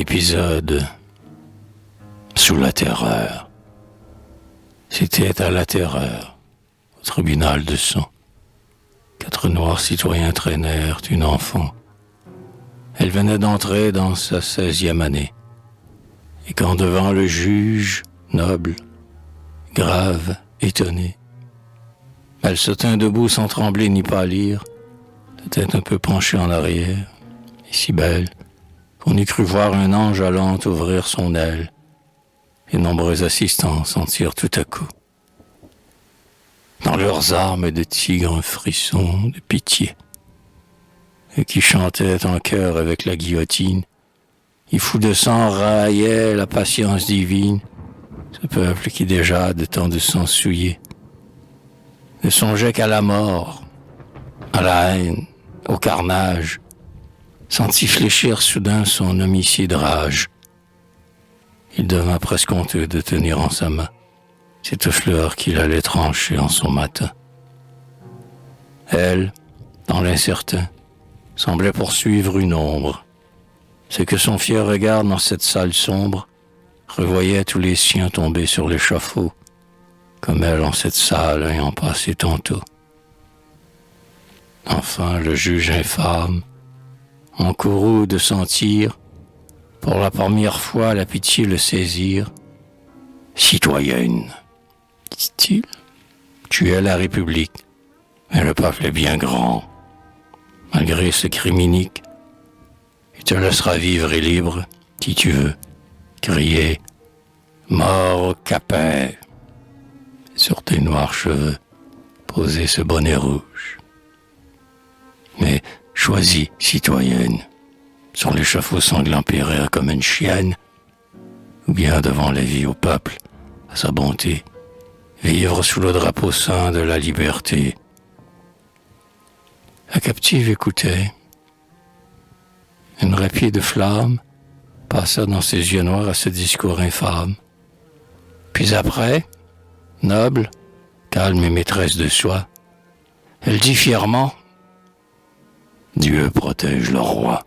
Épisode sous la terreur. C'était à la terreur, au tribunal de sang. 4 noirs citoyens traînèrent une enfant. Elle venait d'entrer dans sa 16e année. Et quand devant le juge, noble, grave, étonné, elle se tint debout sans trembler ni pâlir, la tête un peu penchée en arrière, et si belle qu'on eût cru voir un ange allant ouvrir son aile. Les nombreux assistants sentirent tout à coup dans leurs armes de tigre un frisson de pitié. Et qui chantaient en chœur avec la guillotine, et fous de sang raillaient la patience divine, ce peuple qui déjà de tant de sang souillé ne songeait qu'à la mort, à la haine, au carnage, sentit fléchir soudain son homicide rage. Il devint presque honteux de tenir en sa main cette fleur qu'il allait trancher en son matin. Elle, dans l'incertain, semblait poursuivre une ombre. C'est que son fier regard dans cette salle sombre revoyait tous les siens tomber sur l'échafaud, comme elle en cette salle ayant passé tantôt. Enfin, le juge infâme, en courroux de sentir, pour la première fois la pitié le saisir. « Citoyenne, dit-il, tu es la République, mais le peuple est bien grand. Malgré ce crime inique, il te laissera vivre et libre, si tu veux, crier « Mort au capin !» Sur tes noirs cheveux, poser ce bonnet rouge. Mais choisis, citoyenne, sur l'échafaud sanglant périr comme une chienne, ou bien devant la vie au peuple, à sa bonté, vivre sous le drapeau saint de la liberté. La captive écoutait. Une rapide flamme passa dans ses yeux noirs à ce discours infâme. Puis après, noble, calme et maîtresse de soi, elle dit fièrement « Dieu protège le roi ».